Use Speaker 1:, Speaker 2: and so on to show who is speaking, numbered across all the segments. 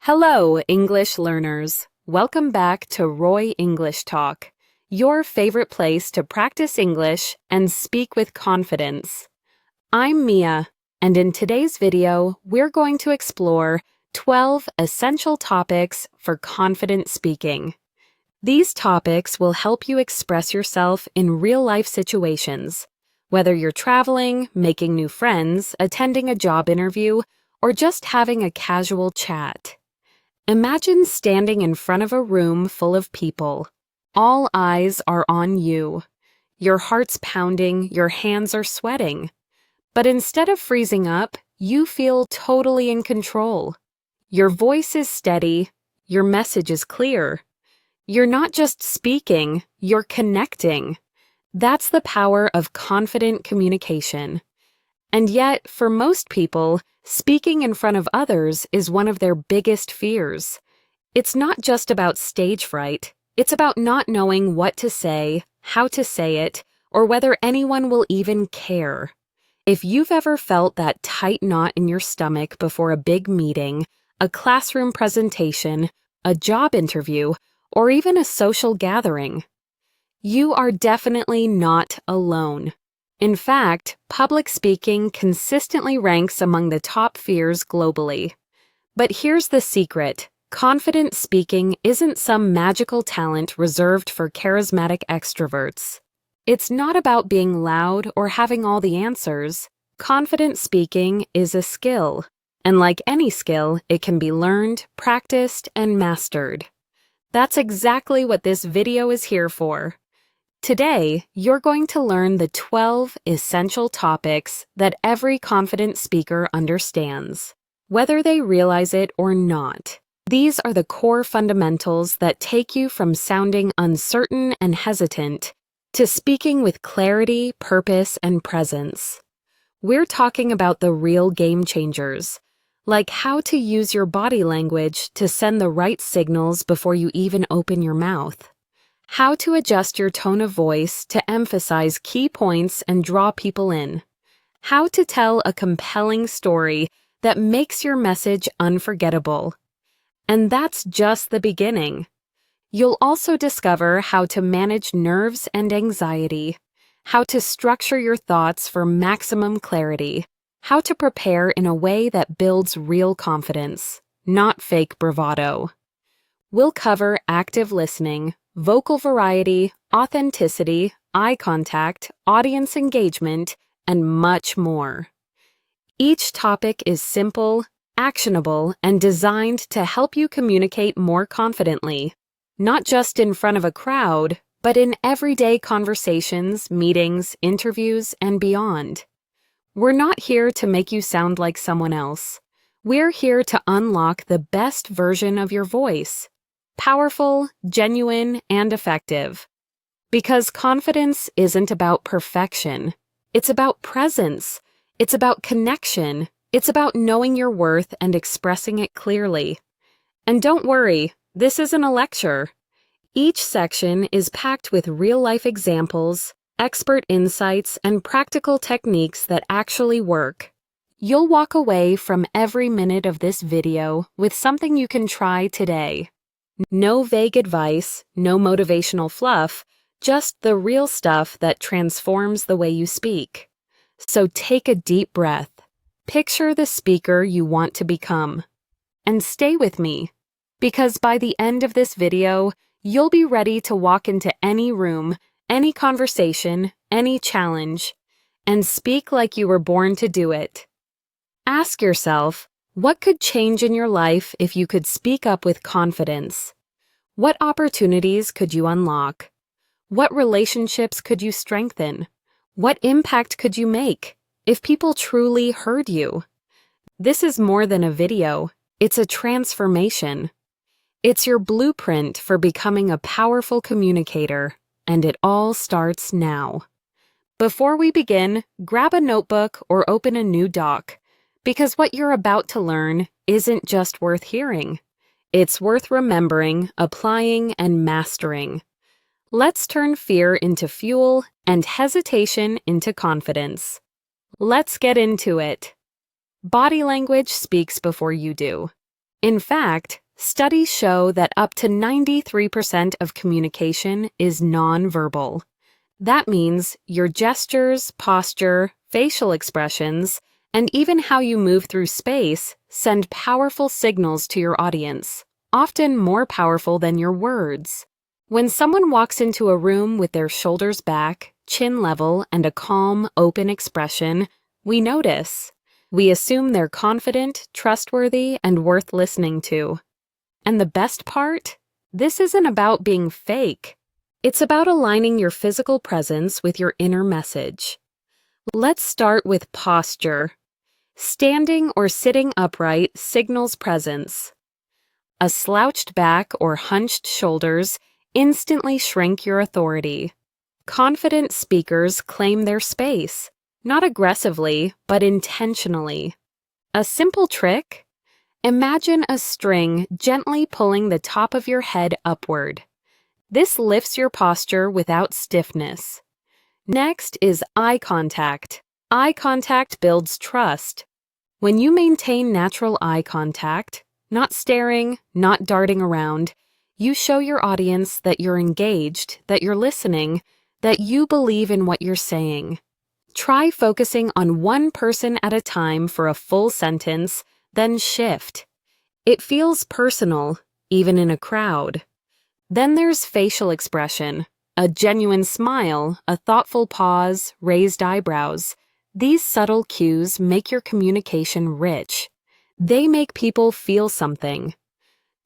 Speaker 1: Hello, English learners. Welcome back to Roy English Talk, your favorite place to practice English and speak with confidence. I'm Mia, and in today's video, we're going to explore 12 essential topics for confident speaking. These topics will help you express yourself in real-life situations, whether you're traveling, making new friends, attending a job interview, or just having a casual chat. Imagine standing in front of a room full of people. All eyes are on you. Your heart's pounding, your hands are sweating. But instead of freezing up, you feel totally in control. Your voice is steady, your message is clear. You're not just speaking, you're connecting. That's the power of confident communication. And yet, for most people, speaking in front of others is one of their biggest fears. It's not just about stage fright. It's about not knowing what to say, how to say it, or whether anyone will even care. If you've ever felt that tight knot in your stomach before a big meeting, a classroom presentation, a job interview, or even a social gathering, you are definitely not alone. In fact, public speaking consistently ranks among the top fears globally. But here's the secret. Confident speaking isn't some magical talent reserved for charismatic extroverts. It's not about being loud or having all the answers. Confident speaking is a skill. And like any skill, it can be learned, practiced, and mastered. That's exactly what this video is here for. Today, you're going to learn the 12 essential topics that every confident speaker understands, whether they realize it or not. These are the core fundamentals that take you from sounding uncertain and hesitant to speaking with clarity, purpose, and presence. We're talking about the real game changers, like how to use your body language to send the right signals before you even open your mouth. How to adjust your tone of voice to emphasize key points and draw people in. How to tell a compelling story that makes your message unforgettable. And that's just the beginning. You'll also discover how to manage nerves and anxiety, how to structure your thoughts for maximum clarity, how to prepare in a way that builds real confidence, not fake bravado. We'll cover active listening, vocal variety, authenticity, eye contact, audience engagement, and much more. Each topic is simple, actionable, and designed to help you communicate more confidently, not just in front of a crowd, but in everyday conversations, meetings, interviews, and beyond. We're not here to make you sound like someone else. We're here to unlock the best version of your voice. Powerful, genuine, and effective. Because confidence isn't about perfection. It's about presence. It's about connection. It's about knowing your worth and expressing it clearly. And don't worry, this isn't a lecture. Each section is packed with real-life examples, expert insights, and practical techniques that actually work. You'll walk away from every minute of this video with something you can try today. No vague advice, no motivational fluff, just the real stuff that transforms the way you speak. So take a deep breath. Picture the speaker you want to become. And stay with me, because by the end of this video, you'll be ready to walk into any room, any conversation, any challenge, and speak like you were born to do it. Ask yourself, what could change in your life if you could speak up with confidence? What opportunities could you unlock? What relationships could you strengthen? What impact could you make if people truly heard you? This is more than a video. It's a transformation. It's your blueprint for becoming a powerful communicator, and it all starts now. Before we begin, grab a notebook or open a new doc, because what you're about to learn isn't just worth hearing. It's worth remembering, applying, and mastering. Let's turn fear into fuel and hesitation into confidence. Let's get into it. Body language speaks before you do. In fact, studies show that up to 93% of communication is nonverbal. That means your gestures, posture, facial expressions, and even how you move through space send powerful signals to your audience, often more powerful than your words. When someone walks into a room with their shoulders back, chin level, and a calm, open expression, we notice. We assume they're confident, trustworthy, and worth listening to. And the best part? This isn't about being fake. It's about aligning your physical presence with your inner message. Let's start with posture. Standing or sitting upright signals presence. A slouched back or hunched shoulders instantly shrink your authority. Confident speakers claim their space, not aggressively, but intentionally. A simple trick? Imagine a string gently pulling the top of your head upward. This lifts your posture without stiffness. Next is eye contact. Eye contact builds trust. When you maintain natural eye contact, not staring, not darting around, you show your audience that you're engaged, that you're listening, that you believe in what you're saying. Try focusing on one person at a time for a full sentence, then shift. It feels personal, even in a crowd. Then there's facial expression, a genuine smile, a thoughtful pause, raised eyebrows. These subtle cues make your communication rich. They make people feel something.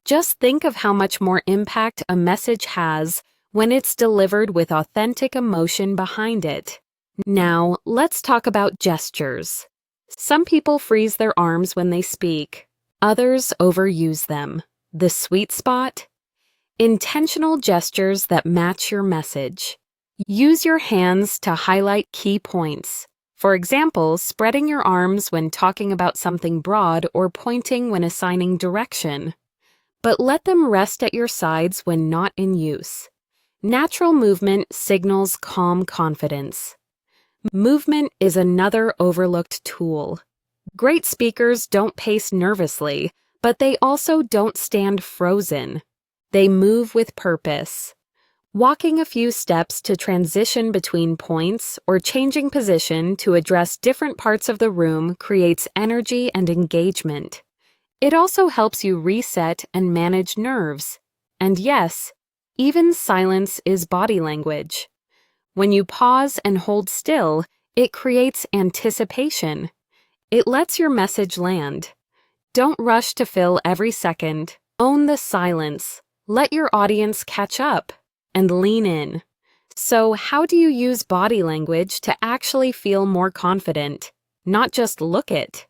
Speaker 1: Just think of how much more impact a message has when it's delivered with authentic emotion behind it. Now, let's talk about gestures. Some people freeze their arms when they speak. Others overuse them. The sweet spot? Intentional gestures that match your message. Use your hands to highlight key points. For example, spreading your arms when talking about something broad or pointing when assigning direction. But let them rest at your sides when not in use. Natural movement signals calm confidence. Movement is another overlooked tool. Great speakers don't pace nervously, but they also don't stand frozen. They move with purpose. Walking a few steps to transition between points or changing position to address different parts of the room creates energy and engagement. It also helps you reset and manage nerves. And yes, even silence is body language. When you pause and hold still, it creates anticipation. It lets your message land. Don't rush to fill every second. Own the silence. Let your audience catch up and lean in. So, how do you use body language to actually feel more confident, not just look it?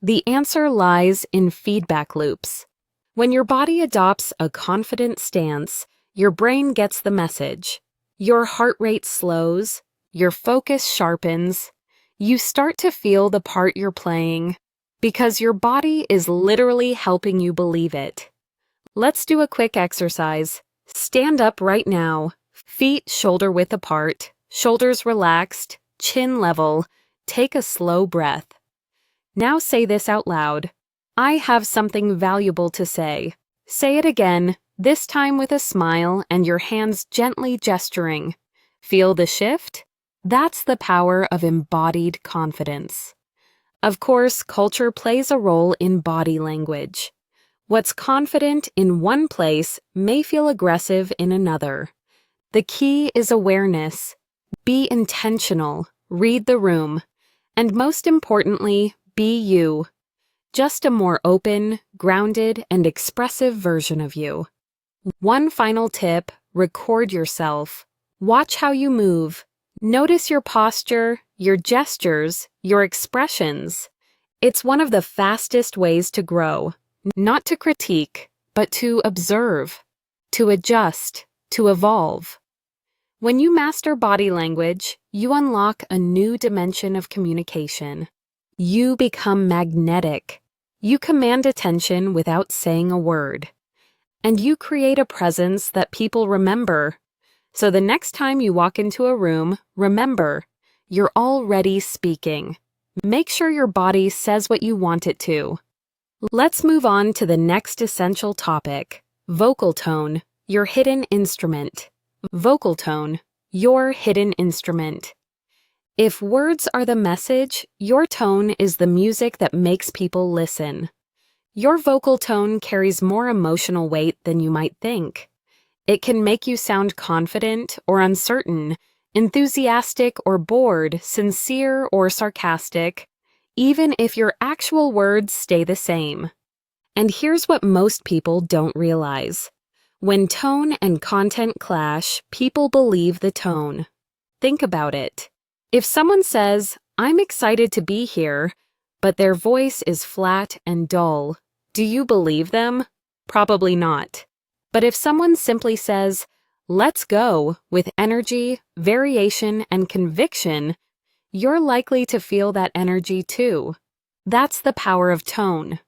Speaker 1: The answer lies in feedback loops. When your body adopts a confident stance, your brain gets the message. Your heart rate slows, your focus sharpens, you start to feel the part you're playing, because your body is literally helping you believe it. Let's do a quick exercise. Stand up right now, feet shoulder-width apart, shoulders relaxed, chin level. Take a slow breath. Now say this out loud. I have something valuable to say. Say it again, this time with a smile and your hands gently gesturing. Feel the shift? That's the power of embodied confidence. Of course, culture plays a role in body language. What's confident in one place may feel aggressive in another. The key is awareness. Be intentional, read the room, and most importantly, be you. Just a more open, grounded, and expressive version of you. One final tip, record yourself. Watch how you move. Notice your posture, your gestures, your expressions. It's one of the fastest ways to grow. Not to critique, but to observe, to adjust, to evolve. When you master body language, you unlock a new dimension of communication. You become magnetic. You command attention without saying a word. And you create a presence that people remember. So the next time you walk into a room, remember, you're already speaking. Make sure your body says what you want it to. Let's move on to the next essential topic, vocal tone, your hidden instrument. Vocal tone, your hidden instrument. If words are the message, your tone is the music that makes people listen. Your vocal tone carries more emotional weight than you might think. It can make you sound confident or uncertain, enthusiastic or bored, sincere or sarcastic, even if your actual words stay the same. And here's what most people don't realize. When tone and content clash, people believe the tone. Think about it. If someone says, "I'm excited to be here," but their voice is flat and dull, do you believe them? Probably not. But if someone simply says, "Let's go," with energy, variation, and conviction, you're likely to feel that energy too. That's the power of tone.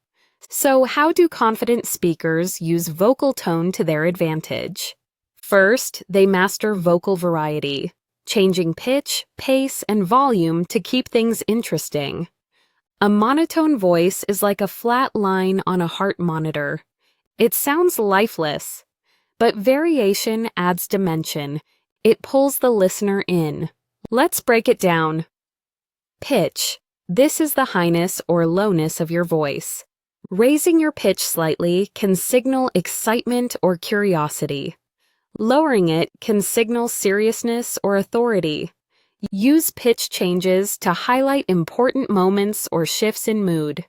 Speaker 1: So, how do confident speakers use vocal tone to their advantage? First, they master vocal variety, changing pitch, pace, and volume to keep things interesting. A monotone voice is like a flat line on a heart monitor. It sounds lifeless, but variation adds dimension. It pulls the listener in. Let's break it down. Pitch. This is the highness or lowness of your voice. Raising your pitch slightly can signal excitement or curiosity. Lowering it can signal seriousness or authority. Use pitch changes to highlight important moments or shifts in mood.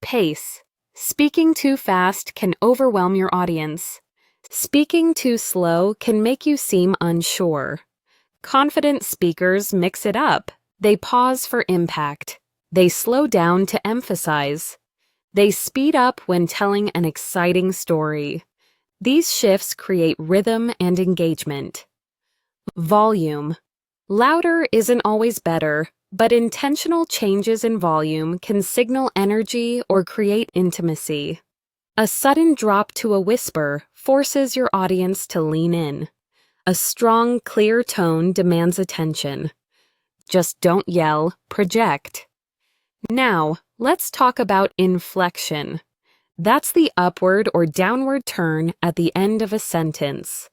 Speaker 1: Pace. Speaking too fast can overwhelm your audience. Speaking too slow can make you seem unsure. Confident speakers mix it up. They pause for impact. They slow down to emphasize. They speed up when telling an exciting story. These shifts create rhythm and engagement. Volume. Louder isn't always better, but intentional changes in volume can signal energy or create intimacy. A sudden drop to a whisper forces your audience to lean in. A strong, clear tone demands attention. Just don't yell, project. Now, let's talk about inflection. That's the upward or downward turn at the end of a sentence.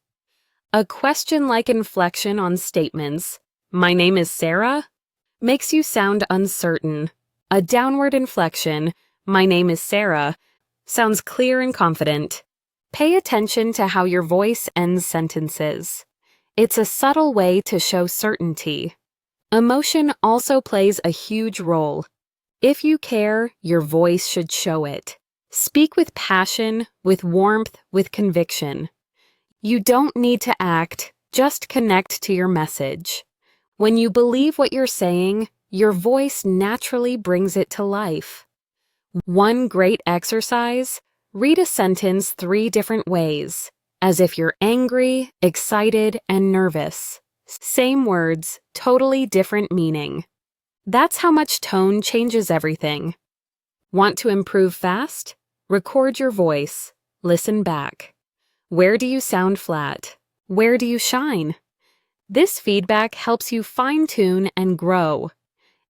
Speaker 1: A question-like inflection on statements, "My name is Sarah," makes you sound uncertain. A downward inflection, "My name is Sarah," sounds clear and confident. Pay attention to how your voice ends sentences. It's a subtle way to show certainty. Emotion also plays a huge role. If you care, your voice should show it. Speak with passion, with warmth, with conviction. You don't need to act, just connect to your message. When you believe what you're saying, your voice naturally brings it to life. One great exercise: read a sentence 3 different ways, as if you're angry, excited, and nervous. Same words, totally different meaning. That's how much tone changes everything. Want to improve fast? Record your voice. Listen back. Where do you sound flat? Where do you shine? This feedback helps you fine-tune and grow.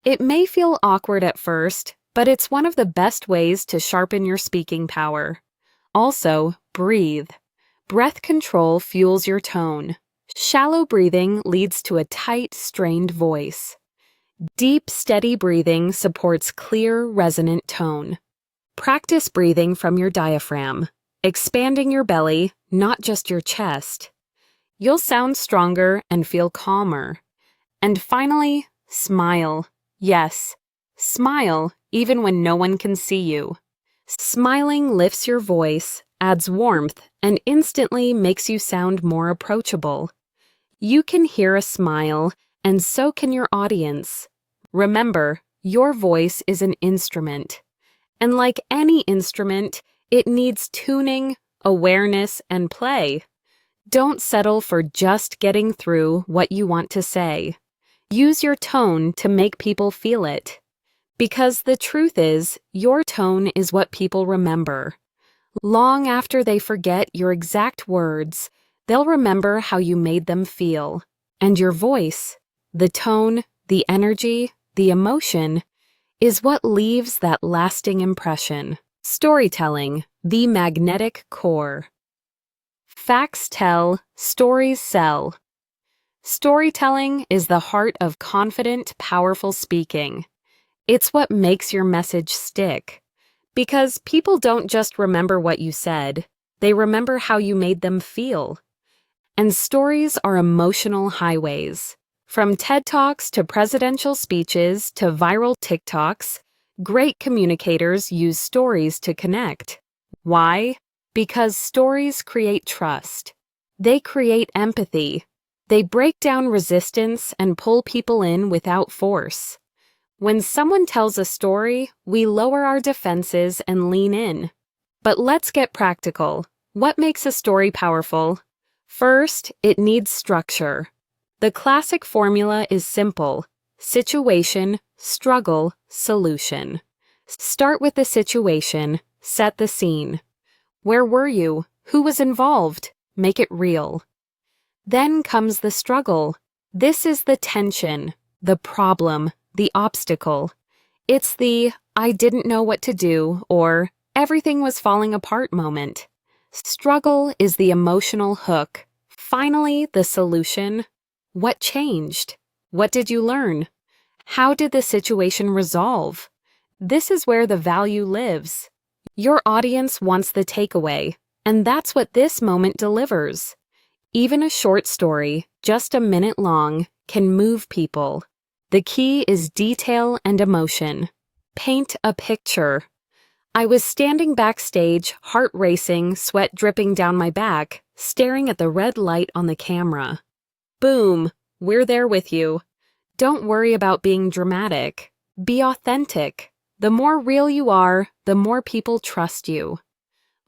Speaker 1: It may feel awkward at first, but it's one of the best ways to sharpen your speaking power. Also, breathe. Breath control fuels your tone. Shallow breathing leads to a tight, strained voice. Deep, steady breathing supports clear, resonant tone. Practice breathing from your diaphragm, expanding your belly, not just your chest. You'll sound stronger and feel calmer. And finally, smile. Yes, smile even when no one can see you. Smiling lifts your voice, adds warmth, and instantly makes you sound more approachable. You can hear a smile, and so can your audience. Remember, your voice is an instrument. And like any instrument, it needs tuning, awareness, and play. Don't settle for just getting through what you want to say. Use your tone to make people feel it. Because the truth is, your tone is what people remember. Long after they forget your exact words, they'll remember how you made them feel. And your voice, the tone, the energy, the emotion, is what leaves that lasting impression. Storytelling, the magnetic core. Facts tell, stories sell. Storytelling is the heart of confident, powerful speaking. It's what makes your message stick. Because people don't just remember what you said, they remember how you made them feel. And stories are emotional highways. From TED Talks to presidential speeches to viral TikToks, great communicators use stories to connect. Why? Because stories create trust. They create empathy. They break down resistance and pull people in without force. When someone tells a story, we lower our defenses and lean in. But let's get practical. What makes a story powerful? First, it needs structure. The classic formula is simple: situation, struggle, solution. Start with the situation, set the scene. Where were you? Who was involved? Make it real. Then comes the struggle. This is the tension, the problem, the obstacle. It's the "I didn't know what to do" or "everything was falling apart" moment. Struggle is the emotional hook. Finally, the solution. What changed? What did you learn? How did the situation resolve? This is where the value lives. Your audience wants the takeaway, and that's what this moment delivers. Even a short story, just a minute long, can move people. The key is detail and emotion. Paint a picture. I was standing backstage, heart racing, sweat dripping down my back, staring at the red light on the camera. Boom, we're there with you. Don't worry about being dramatic. Be authentic. The more real you are, the more people trust you.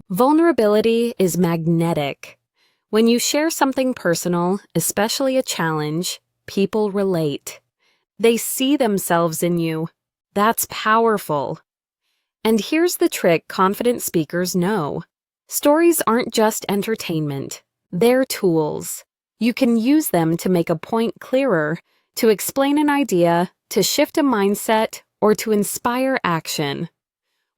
Speaker 1: Vulnerability is magnetic. When you share something personal, especially a challenge, people relate. They see themselves in you. That's powerful. And here's the trick confident speakers know. Stories aren't just entertainment. They're tools. You can use them to make a point clearer, to explain an idea, to shift a mindset, or to inspire action.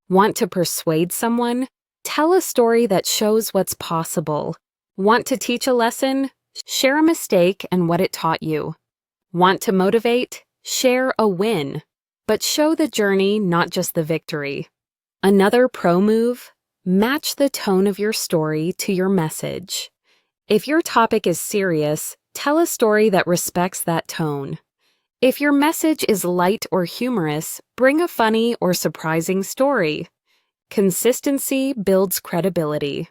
Speaker 1: Want to persuade someone? Tell a story that shows what's possible. Want to teach a lesson? Share a mistake and what it taught you. Want to motivate? Share a win. But show the journey, not just the victory. Another pro move? Match the tone of your story to your message. If your topic is serious, tell a story that respects that tone. If your message is light or humorous, bring a funny or surprising story. Consistency builds credibility.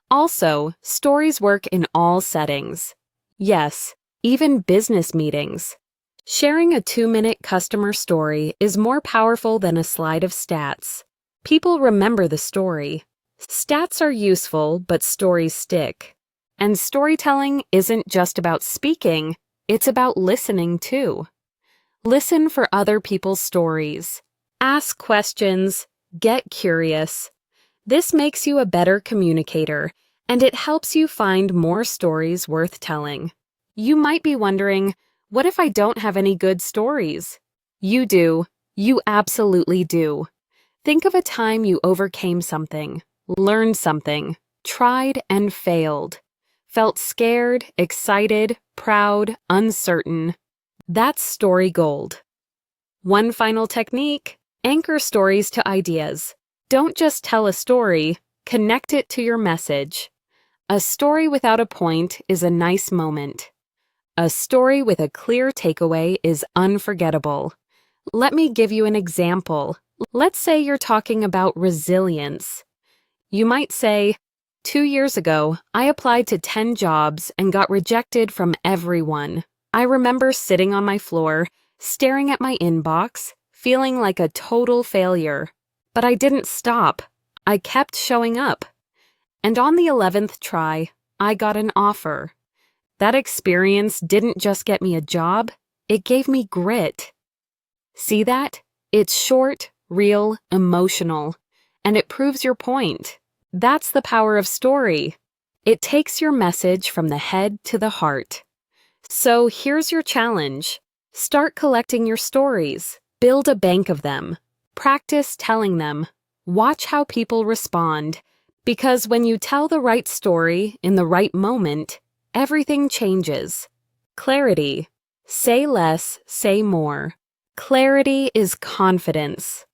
Speaker 1: Also, stories work in all settings. Yes, even business meetings. Sharing a 2-minute customer story is more powerful than a slide of stats. People remember the story. Stats are useful, but stories stick. And storytelling isn't just about speaking, it's about listening too. Listen for other people's stories. Ask questions. Get curious. This makes you a better communicator, and it helps you find more stories worth telling. You might be wondering, what if I don't have any good stories? You do. You absolutely do. Think of a time you overcame something, learned something, tried and failed. Felt scared, excited, proud, uncertain. That's story gold. One final technique: anchor stories to ideas. Don't just tell a story, connect it to your message. A story without a point is a nice moment. A story with a clear takeaway is unforgettable. Let me give you an example. Let's say you're talking about resilience. You might say, 2 years ago, I applied to 10 jobs and got rejected from everyone. I remember sitting on my floor, staring at my inbox, feeling like a total failure. But I didn't stop. I kept showing up. And on the 11th try, I got an offer. That experience didn't just get me a job, it gave me grit. See that? It's short, real, emotional, and it proves your point. That's the power of story. It takes your message from the head to the heart. So here's your challenge. Start collecting your stories. Build a bank of them. Practice telling them. Watch how people respond, because when you tell the right story in the right moment, everything changes. Clarity. Say less, say more. Clarity is confidence.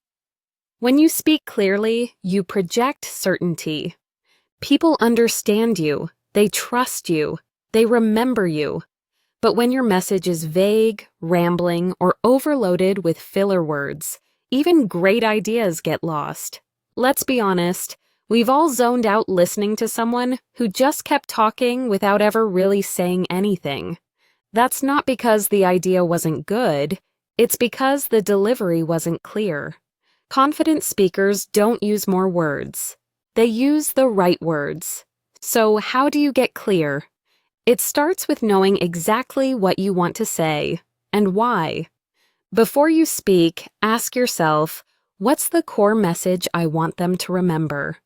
Speaker 1: When you speak clearly, you project certainty. People understand you, they trust you, they remember you. But when your message is vague, rambling, or overloaded with filler words, even great ideas get lost. Let's be honest, we've all zoned out listening to someone who just kept talking without ever really saying anything. That's not because the idea wasn't good, it's because the delivery wasn't clear. Confident speakers don't use more words. They use the right words. So how do you get clear? It starts with knowing exactly what you want to say and why. Before you speak, ask yourself, what's the core message I want them to remember?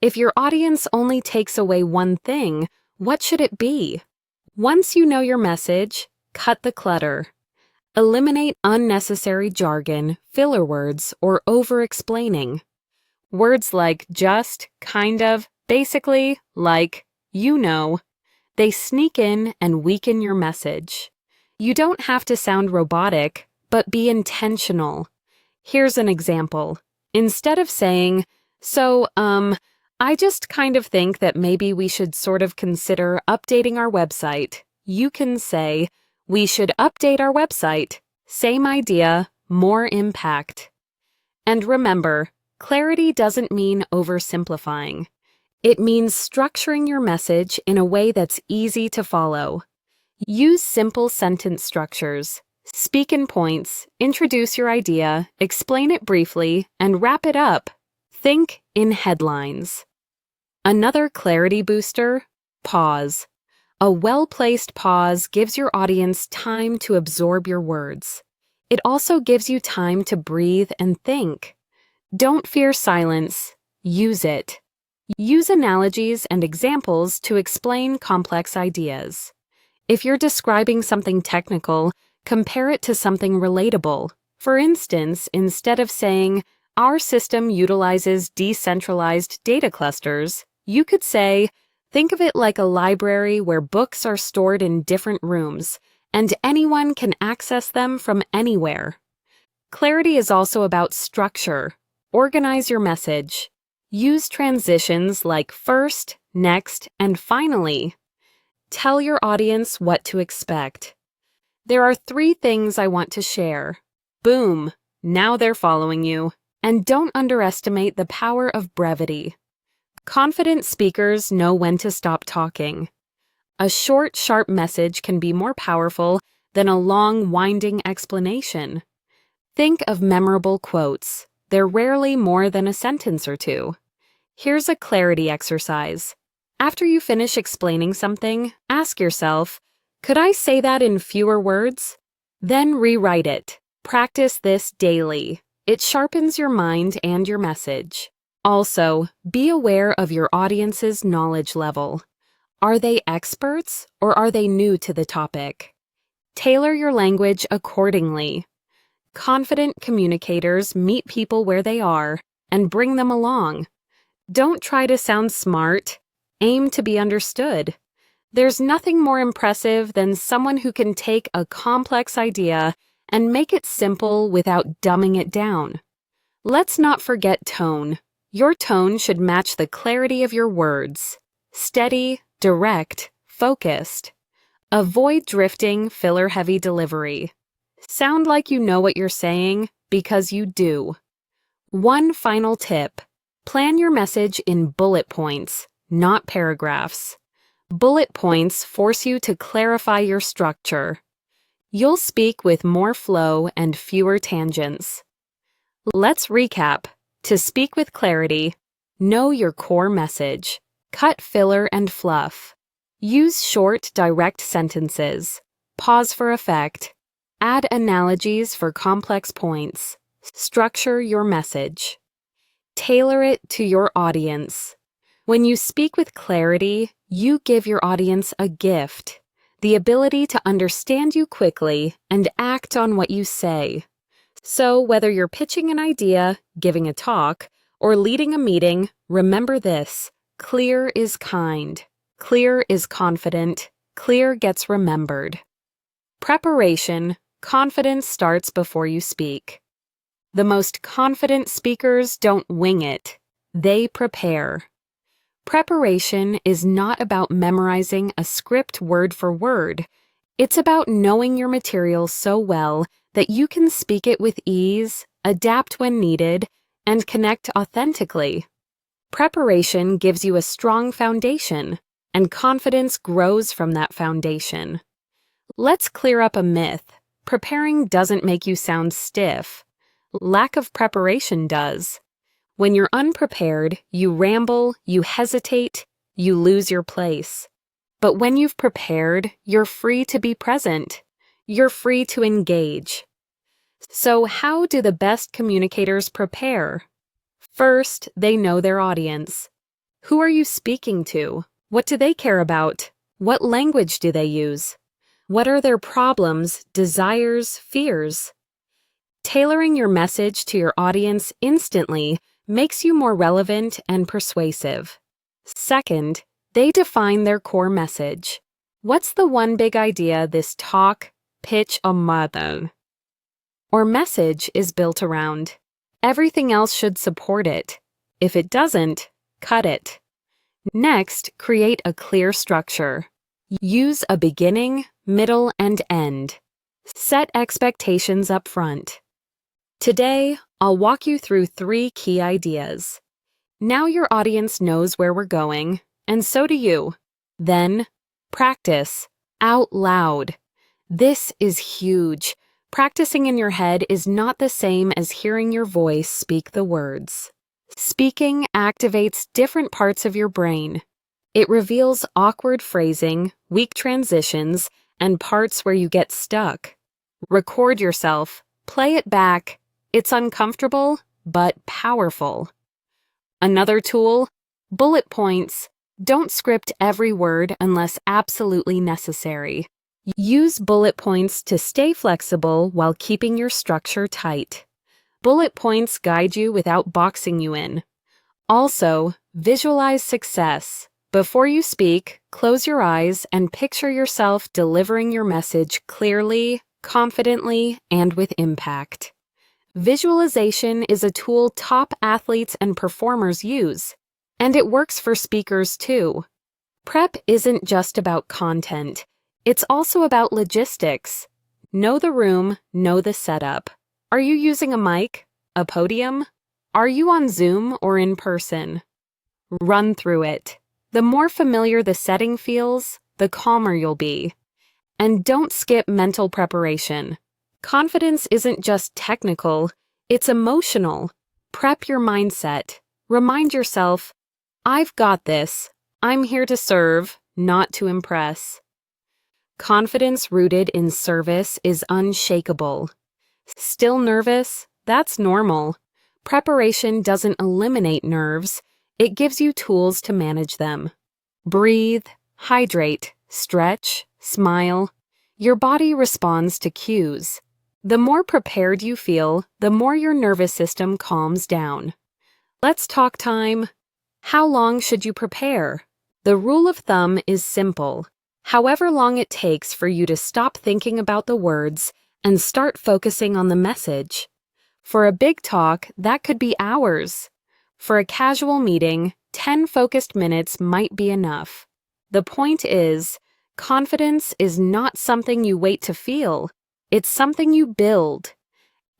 Speaker 1: If your audience only takes away one thing, what should it be? Once you know your message, cut the clutter. Eliminate unnecessary jargon, filler words, or over-explaining. Words like just, kind of, basically, like, you know, they sneak in and weaken your message. You don't have to sound robotic, but be intentional. Here's an example. Instead of saying, I just kind of think that maybe we should sort of consider updating our website. You can say, we should update our website. Same idea, more impact. And remember, clarity doesn't mean oversimplifying. It means structuring your message in a way that's easy to follow. Use simple sentence structures. Speak in points, introduce your idea, explain it briefly, and wrap it up. Think in headlines. Another clarity booster, pause. A well-placed pause gives your audience time to absorb your words. It also gives you time to breathe and think. Don't fear silence. Use it. Use analogies and examples to explain complex ideas. If you're describing something technical, compare it to something relatable. For instance, instead of saying, our system utilizes decentralized data clusters, you could say, think of it like a library where books are stored in different rooms, and anyone can access them from anywhere. Clarity is also about structure. Organize your message. Use transitions like first, next, and finally. Tell your audience what to expect. There are 3 things I want to share. Boom! Now they're following you. And don't underestimate the power of brevity. Confident speakers know when to stop talking. A short, sharp message can be more powerful than a long, winding explanation. Think of memorable quotes. They're rarely more than a sentence or 2. Here's a clarity exercise. After you finish explaining something, ask yourself, could I say that in fewer words? Then rewrite it. Practice this daily. It sharpens your mind and your message. Also, be aware of your audience's knowledge level. Are they experts or are they new to the topic? Tailor your language accordingly. Confident communicators meet people where they are and bring them along. Don't try to sound smart. Aim to be understood. There's nothing more impressive than someone who can take a complex idea and make it simple without dumbing it down. Let's not forget tone. Your tone should match the clarity of your words. Steady, direct, focused. Avoid drifting, filler-heavy delivery. Sound like you know what you're saying because you do. One final tip. Plan your message in bullet points, not paragraphs. Bullet points force you to clarify your structure. You'll speak with more flow and fewer tangents. Let's recap. To speak with clarity, know your core message. Cut filler and fluff. Use short, direct sentences. Pause for effect. Add analogies for complex points. Structure your message. Tailor it to your audience. When you speak with clarity, you give your audience a gift, the ability to understand you quickly and act on what you say. So whether you're pitching an idea, giving a talk, or leading a meeting, remember this: clear is kind, clear is confident, clear gets remembered. Preparation, confidence starts before you speak. The most confident speakers don't wing it, they prepare. Preparation is not about memorizing a script word for word. It's about knowing your material so well that you can speak it with ease, adapt when needed, and connect authentically. Preparation gives you a strong foundation, and confidence grows from that foundation. Let's clear up a myth. Preparing doesn't make you sound stiff. Lack of preparation does. When you're unprepared, you ramble, you hesitate, you lose your place. But when you've prepared, you're free to be present. You're free to engage. So how do the best communicators prepare? First, they know their audience. Who are you speaking to? What do they care about? What language do they use? What are their problems, desires, fears? Tailoring your message to your audience instantly makes you more relevant and persuasive. Second, they define their core message. What's the one big idea this talk, pitch, or message is built around? Everything else should support it. If it doesn't, cut it. Next, create a clear structure. Use a beginning, middle, and end. Set expectations up front. Today, I'll walk you through 3 key ideas. Now your audience knows where we're going, and so do you. Then, practice out loud. This is huge. Practicing in your head is not the same as hearing your voice speak the words. Speaking activates different parts of your brain. It reveals awkward phrasing, weak transitions, and parts where you get stuck. Record yourself. Play it back. It's uncomfortable, but powerful. Another tool, bullet points. Don't script every word unless absolutely necessary. Use bullet points to stay flexible while keeping your structure tight. Bullet points guide you without boxing you in. Also, visualize success. Before you speak, close your eyes and picture yourself delivering your message clearly, confidently, and with impact. Visualization is a tool top athletes and performers use, and it works for speakers too. Prep isn't just about content. It's also about logistics. Know the room, know the setup. Are you using a mic? A podium? Are you on Zoom or in person? Run through it. The more familiar the setting feels, the calmer you'll be. And don't skip mental preparation. Confidence isn't just technical, it's emotional. Prep your mindset. Remind yourself, I've got this. I'm here to serve, not to impress. Confidence rooted in service is unshakable. Still nervous? That's normal. Preparation doesn't eliminate nerves, it gives you tools to manage them. Breathe, hydrate, stretch, smile. Your body responds to cues. The more prepared you feel, the more your nervous system calms down. Let's talk time. How long should you prepare? The rule of thumb is simple. However long it takes for you to stop thinking about the words and start focusing on the message. For a big talk, that could be hours. For a casual meeting, 10 focused minutes might be enough. The point is, confidence is not something you wait to feel. It's something you build.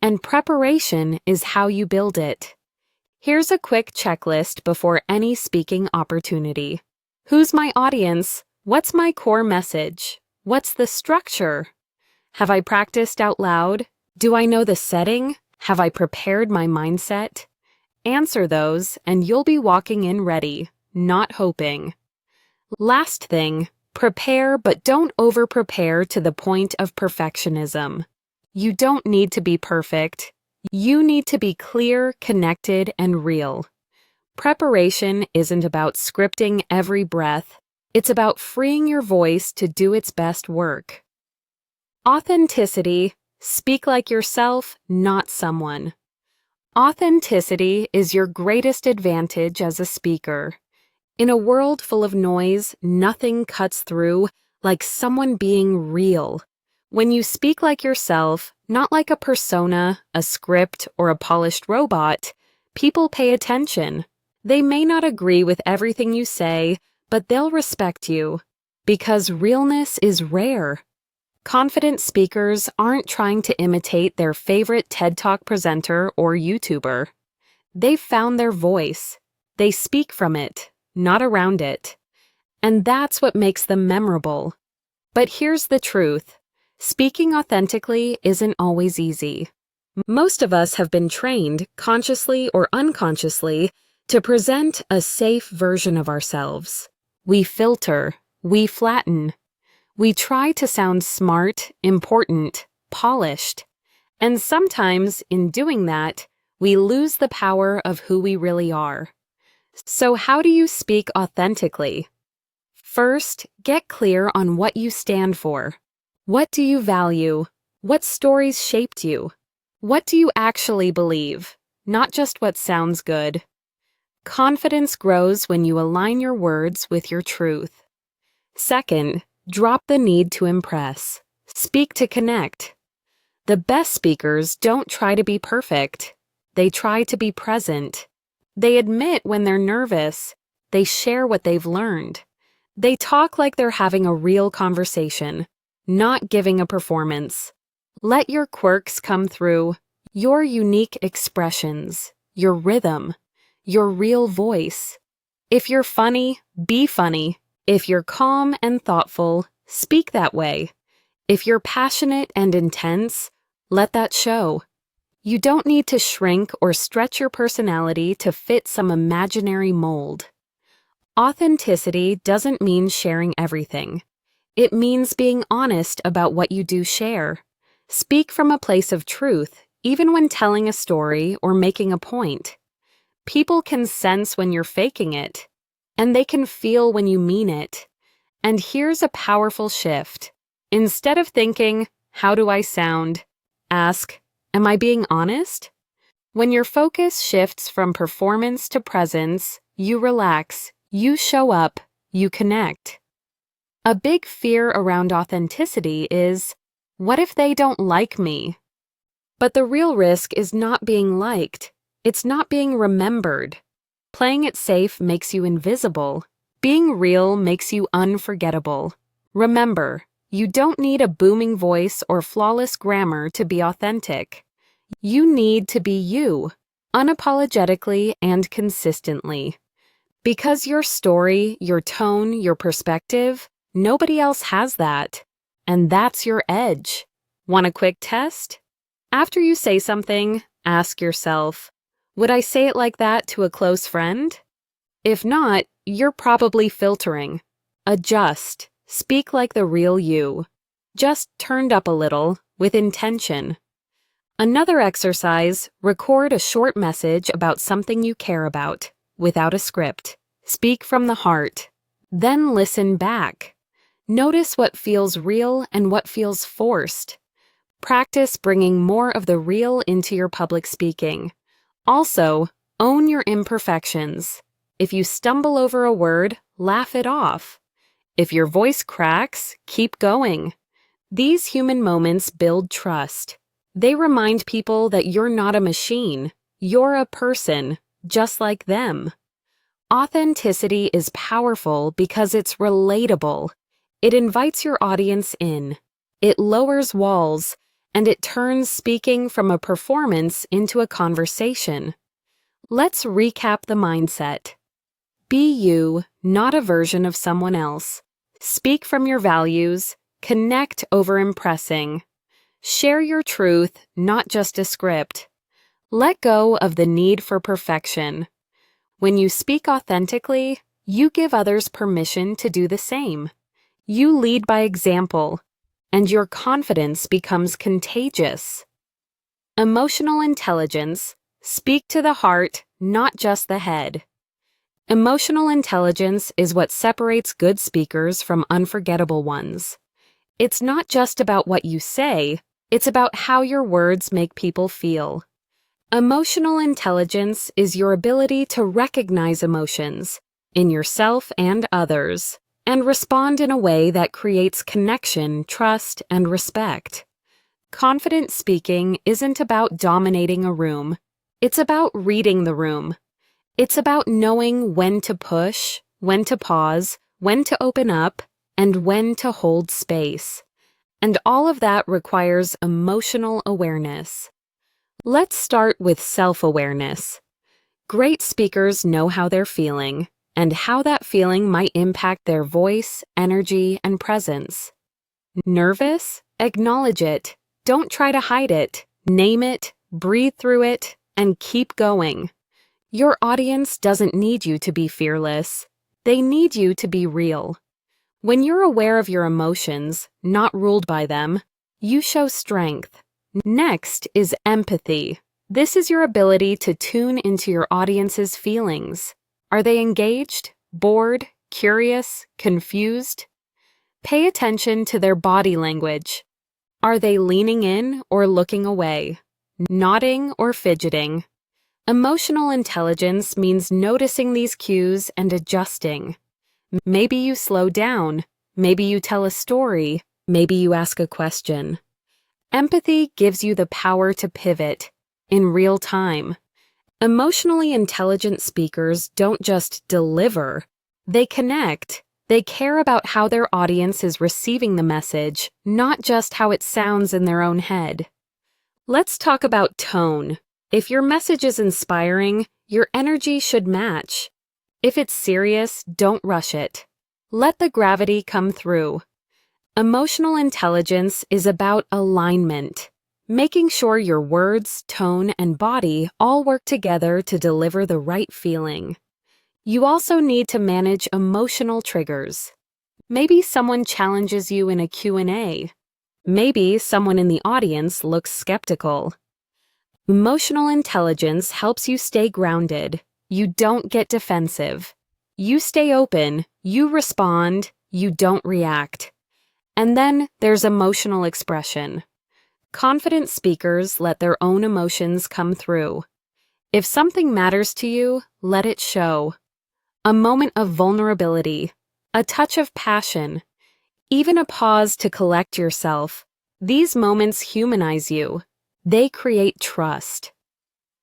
Speaker 1: And preparation is how you build it. Here's a quick checklist before any speaking opportunity. Who's my audience? What's my core message? What's the structure? Have I practiced out loud? Do I know the setting? Have I prepared my mindset? Answer those, and you'll be walking in ready, not hoping. Last thing, prepare but don't over-prepare to the point of perfectionism. You don't need to be perfect. You need to be clear, connected, and real. Preparation isn't about scripting every breath. It's about freeing your voice to do its best work. Authenticity. Speak like yourself, not someone. Authenticity is your greatest advantage as a speaker. In a world full of noise, nothing cuts through like someone being real. When you speak like yourself, not like a persona, a script, or a polished robot, people pay attention. They may not agree with everything you say, but they'll respect you. Because realness is rare. Confident speakers aren't trying to imitate their favorite TED Talk presenter or YouTuber. They've found their voice. They speak from it, not around it. And that's what makes them memorable. But here's the truth. Speaking authentically isn't always easy. Most of us have been trained, consciously or unconsciously, to present a safe version of ourselves. We filter, we flatten. We try to sound smart, important, polished. And sometimes, in doing that, we lose the power of who we really are. So how do you speak authentically? First, get clear on what you stand for. What do you value? What stories shaped you? What do you actually believe, not just what sounds good? Confidence grows when you align your words with your truth. Second, drop the need to impress. Speak to connect. The best speakers don't try to be perfect. They try to be present. They admit when they're nervous. They share what they've learned. They talk like they're having a real conversation, not giving a performance. Let your quirks come through, your unique expressions, your rhythm, your real voice. If you're funny, be funny. If you're calm and thoughtful, speak that way. If you're passionate and intense, let that show. You don't need to shrink or stretch your personality to fit some imaginary mold. Authenticity doesn't mean sharing everything. It means being honest about what you do share. Speak from a place of truth, even when telling a story or making a point. People can sense when you're faking it. And they can feel when you mean it. And here's a powerful shift. Instead of thinking, how do I sound? Ask, am I being honest? When your focus shifts from performance to presence, you relax, you show up, you connect. A big fear around authenticity is, what if they don't like me? But the real risk is not being liked. It's not being remembered. Playing it safe makes you invisible. Being real makes you unforgettable. Remember, you don't need a booming voice or flawless grammar to be authentic. You need to be you, unapologetically and consistently. Because your story, your tone, your perspective, nobody else has that. And that's your edge. Want a quick test? After you say something, ask yourself, would I say it like that to a close friend? If not, you're probably filtering. Adjust. Speak like the real you. Just turned up a little, with intention. Another exercise, record a short message about something you care about, without a script. Speak from the heart. Then listen back. Notice what feels real and what feels forced. Practice bringing more of the real into your public speaking. Also, own your imperfections. If you stumble over a word, laugh it off. If your voice cracks, keep going. These human moments build trust. They remind people that you're not a machine. You're a person, just like them. Authenticity is powerful because it's relatable. It invites your audience in. It lowers walls, and it turns speaking from a performance into a conversation. Let's recap the mindset. Be you, not a version of someone else. Speak from your values. Connect over impressing. Share your truth, not just a script. Let go of the need for perfection. When you speak authentically, you give others permission to do the same. You lead by example, and your confidence becomes contagious. Emotional intelligence. Speak to the heart, not just the head. Emotional intelligence is what separates good speakers from unforgettable ones. It's not just about what you say, it's about how your words make people feel. Emotional intelligence is your ability to recognize emotions in yourself and others and respond in a way that creates connection, trust, and respect. Confident speaking isn't about dominating a room. It's about reading the room. It's about knowing when to push, when to pause, when to open up, and when to hold space. And all of that requires emotional awareness. Let's start with self-awareness. Great speakers know how they're feeling and how that feeling might impact their voice, energy, and presence. Nervous? Acknowledge it. Don't try to hide it. Name it, breathe through it, and keep going. Your audience doesn't need you to be fearless. They need you to be real. When you're aware of your emotions, not ruled by them, you show strength. Next is empathy. This is your ability to tune into your audience's feelings. Are they engaged, bored, curious, confused? Pay attention to their body language. Are they leaning in or looking away? Nodding or fidgeting? Emotional intelligence means noticing these cues and adjusting. Maybe you slow down. Maybe you tell a story. Maybe you ask a question. Empathy gives you the power to pivot in real time. Emotionally intelligent speakers don't just deliver, they connect. They care about how their audience is receiving the message, not just how it sounds in their own head. Let's talk about tone. If your message is inspiring, your energy should match. If it's serious, don't rush it. Let the gravity come through. Emotional intelligence is about alignment, making sure your words, tone, and body all work together to deliver the right feeling. You also need to manage emotional triggers. Maybe someone challenges you in a Q&A. Maybe someone in the audience looks skeptical. Emotional intelligence helps you stay grounded. You don't get defensive. You stay open, you respond, you don't react. And then there's emotional expression. Confident speakers let their own emotions come through. If something matters to you, let it show. A moment of vulnerability, a touch of passion, even a pause to collect yourself. These moments humanize you. They create trust.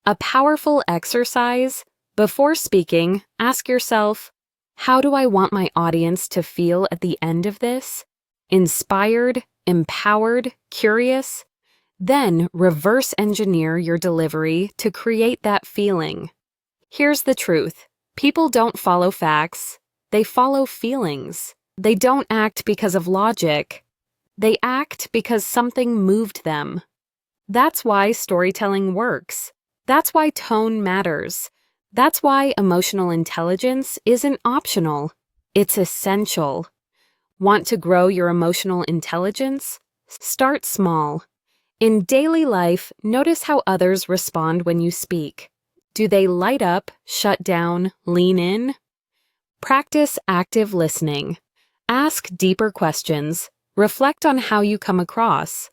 Speaker 1: A powerful exercise. Before speaking, ask yourself, how do I want my audience to feel at the end of this? Inspired, empowered, curious? Then reverse engineer your delivery to create that feeling. Here's the truth. People don't follow facts. They follow feelings. They don't act because of logic. They act because something moved them. That's why storytelling works. That's why tone matters. That's why emotional intelligence isn't optional. It's essential. Want to grow your emotional intelligence? Start small. In daily life, notice how others respond when you speak. Do they light up, shut down, lean in? Practice active listening. Ask deeper questions. Reflect on how you come across.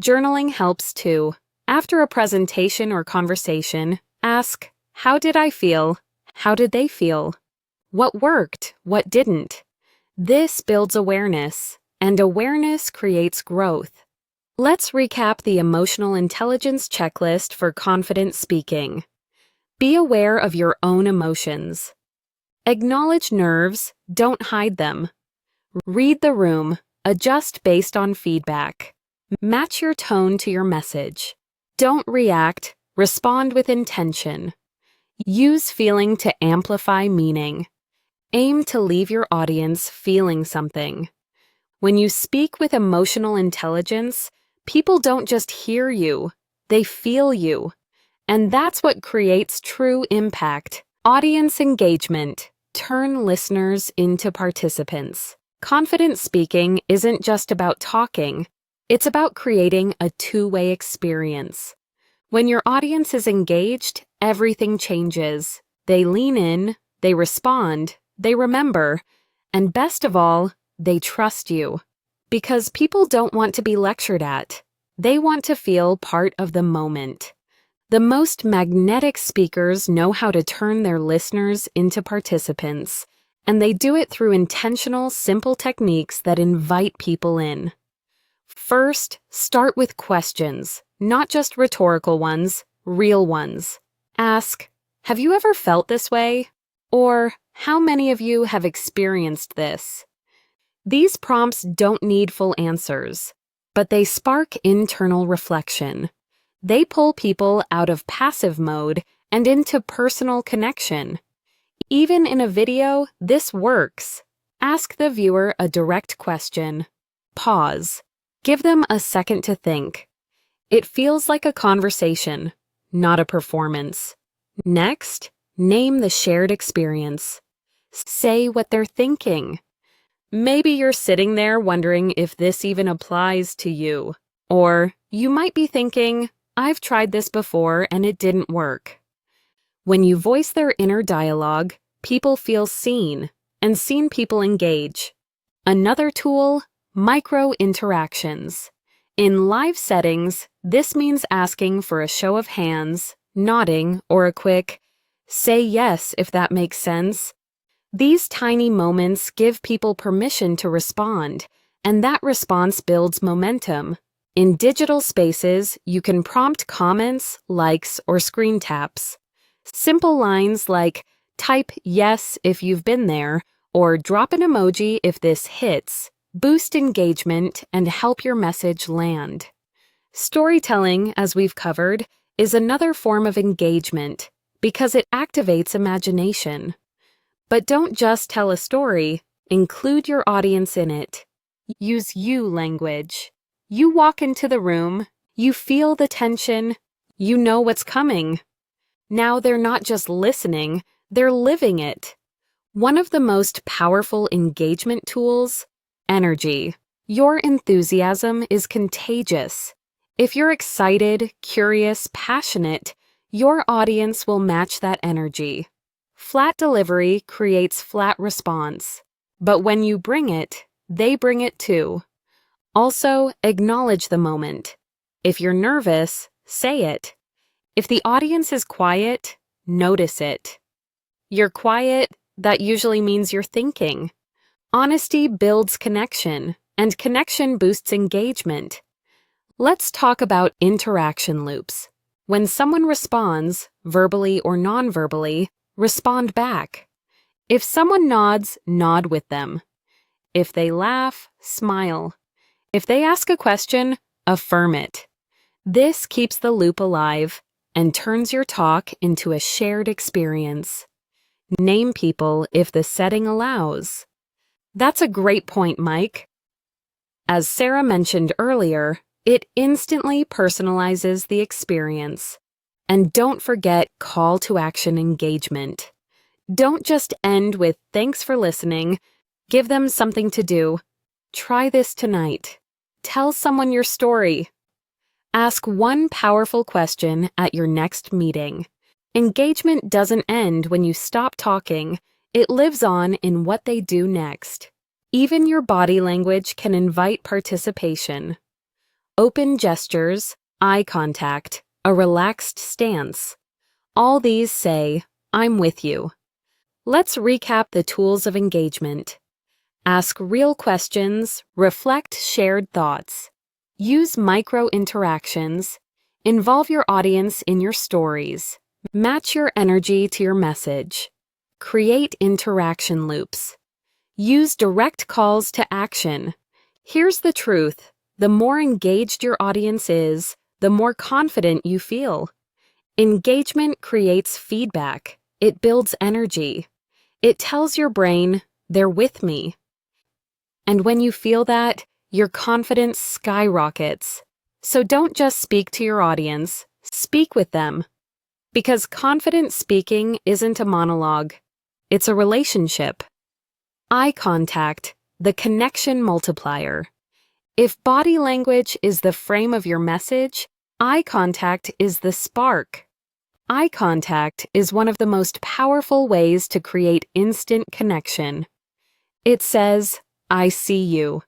Speaker 1: Journaling helps too. After a presentation or conversation, ask, how did I feel? How did they feel? What worked? What didn't? This builds awareness, and awareness creates growth. Let's recap the emotional intelligence checklist for confident speaking. Be aware of your own emotions. Acknowledge nerves, don't hide them. Read the room, adjust based on feedback. Match your tone to your message. Don't react, respond with intention. Use feeling to amplify meaning. Aim to leave your audience feeling something. When you speak with emotional intelligence, people don't just hear you, they feel you. And that's what creates true impact. Audience engagement. Turn listeners into participants. Confident speaking isn't just about talking. It's about creating a two-way experience. When your audience is engaged, everything changes. They lean in, they respond, they remember, and best of all, they trust you. Because people don't want to be lectured at. They want to feel part of the moment. The most magnetic speakers know how to turn their listeners into participants, and they do it through intentional, simple techniques that invite people in. First, start with questions, not just rhetorical ones, real ones. Ask, "Have you ever felt this way?" Or, "How many of you have experienced this?" These prompts don't need full answers, but they spark internal reflection. They pull people out of passive mode and into personal connection. Even in a video, this works. Ask the viewer a direct question. Pause. Give them a second to think. It feels like a conversation, not a performance. Next, name the shared experience. Say what they're thinking. Maybe you're sitting there wondering if this even applies to you. Or you might be thinking, "I've tried this before and it didn't work." When you voice their inner dialogue, people feel seen, and seen people engage. Another tool, micro-interactions. In live settings, this means asking for a show of hands, nodding, or a quick, "Say yes if that makes sense." These tiny moments give people permission to respond, and that response builds momentum. In digital spaces, you can prompt comments, likes, or screen taps. Simple lines like, "Type yes if you've been there," or "Drop an emoji if this hits," boost engagement and help your message land. Storytelling, as we've covered, is another form of engagement because it activates imagination. But don't just tell a story, include your audience in it. Use you language. You walk into the room, you feel the tension, you know what's coming. Now they're not just listening, they're living it. One of the most powerful engagement tools, energy. Your enthusiasm is contagious. If you're excited, curious, passionate, your audience will match that energy. Flat delivery creates flat response, but when you bring it, they bring it too. Also, acknowledge the moment. If you're nervous, say it. If the audience is quiet, notice it. You're quiet, that usually means you're thinking. Honesty builds connection, and connection boosts engagement. Let's talk about interaction loops. When someone responds, verbally or non-verbally, respond back. If someone nods, nod with them. If they laugh, smile. If they ask a question, affirm it. This keeps the loop alive and turns your talk into a shared experience. Name people if the setting allows. That's a great point, Mike. As Sarah mentioned earlier, it instantly personalizes the experience. And don't forget call to action engagement. Don't just end with "Thanks for listening." Give them something to do. Try this tonight. Tell someone your story. Ask one powerful question at your next meeting. Engagement doesn't end when you stop talking. It lives on in what they do next. Even your body language can invite participation. Open gestures, eye contact, a relaxed stance. All these say, "I'm with you." Let's recap the tools of engagement. Ask real questions, reflect shared thoughts. Use micro-interactions. Involve your audience in your stories. Match your energy to your message. Create interaction loops. Use direct calls to action. Here's the truth. The more engaged your audience is, the more confident you feel. Engagement creates feedback. It builds energy. It tells your brain, "They're with me." And when you feel that, your confidence skyrockets. So don't just speak to your audience, speak with them. Because confident speaking isn't a monologue, it's a relationship. Eye contact, the connection multiplier. If body language is the frame of your message, eye contact is the spark. Eye contact is one of the most powerful ways to create instant connection. It says, "I see you."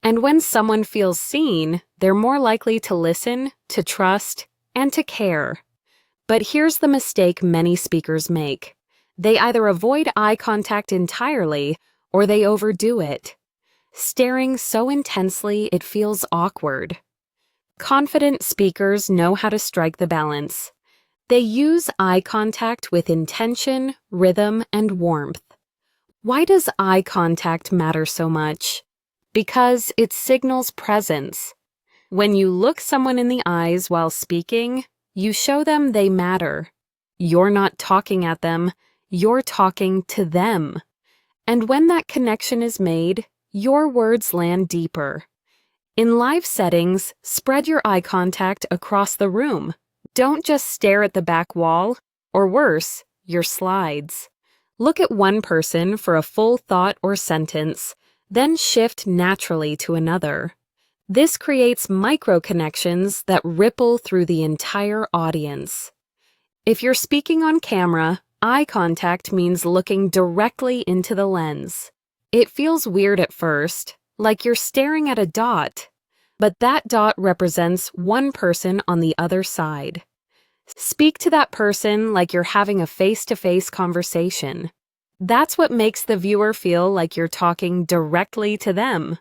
Speaker 1: And when someone feels seen, they're more likely to listen, to trust, and to care. But here's the mistake many speakers make. They either avoid eye contact entirely or they overdo it, staring so intensely it feels awkward. Confident speakers know how to strike the balance. They use eye contact with intention, rhythm, and warmth. Why does eye contact matter so much? Because it signals presence. When you look someone in the eyes while speaking, you show them they matter. You're not talking at them, you're talking to them. And when that connection is made, your words land deeper. In live settings, spread your eye contact across the room. Don't just stare at the back wall, or worse, your slides. Look at one person for a full thought or sentence, then shift naturally to another. This creates micro-connections that ripple through the entire audience. If you're speaking on camera, eye contact means looking directly into the lens. It feels weird at first, like you're staring at a dot, but that dot represents one person on the other side. Speak to that person like you're having a face-to-face conversation. That's what makes the viewer feel like you're talking directly to them.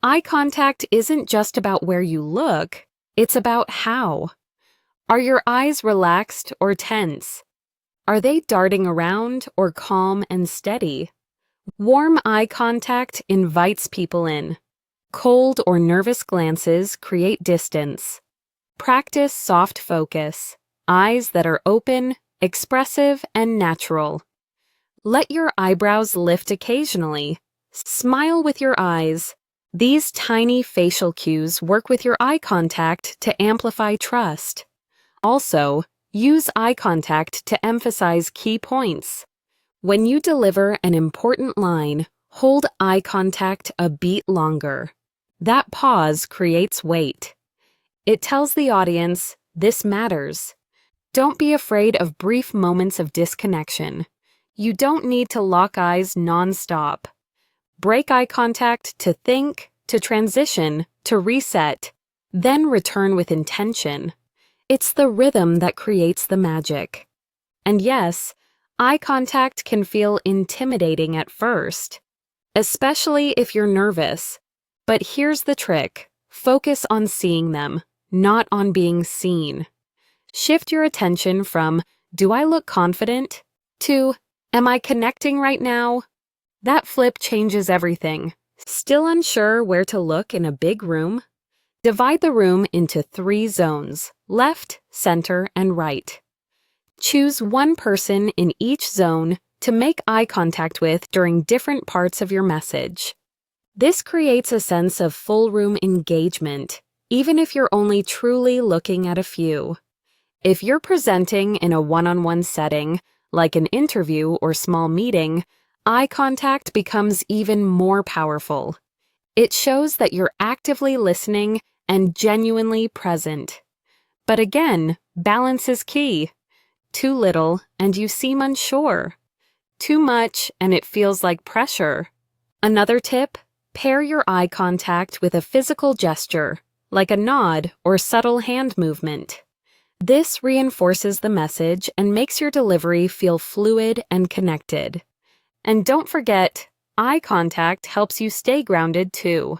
Speaker 1: Eye contact isn't just about where you look, it's about how. Are your eyes relaxed or tense? Are they darting around or calm and steady? Warm eye contact invites people in. Cold or nervous glances create distance. Practice soft focus, eyes that are open, expressive, and natural. Let your eyebrows lift occasionally. Smile with your eyes. These tiny facial cues work with your eye contact to amplify trust. Also, use eye contact to emphasize key points. When you deliver an important line, hold eye contact a beat longer. That pause creates weight. It tells the audience, this matters. Don't be afraid of brief moments of disconnection. You don't need to lock eyes non-stop. Break eye contact to think, to transition, to reset, then return with intention. It's the rhythm that creates the magic. And yes, eye contact can feel intimidating at first, especially if you're nervous. But here's the trick. Focus on seeing them, not on being seen. Shift your attention from, do I look confident? To, am I connecting right now? That flip changes everything. Still unsure where to look in a big room? Divide the room into 3 zones, left, center, and right. Choose one person in each zone to make eye contact with during different parts of your message. This creates a sense of full room engagement, even if you're only truly looking at a few. If you're presenting in a one-on-one setting, like an interview or small meeting, eye contact becomes even more powerful. It shows that you're actively listening and genuinely present. But again, balance is key. Too little, and you seem unsure. Too much, and it feels like pressure. Another tip, pair your eye contact with a physical gesture, like a nod or subtle hand movement. This reinforces the message and makes your delivery feel fluid and connected. And don't forget, eye contact helps you stay grounded too.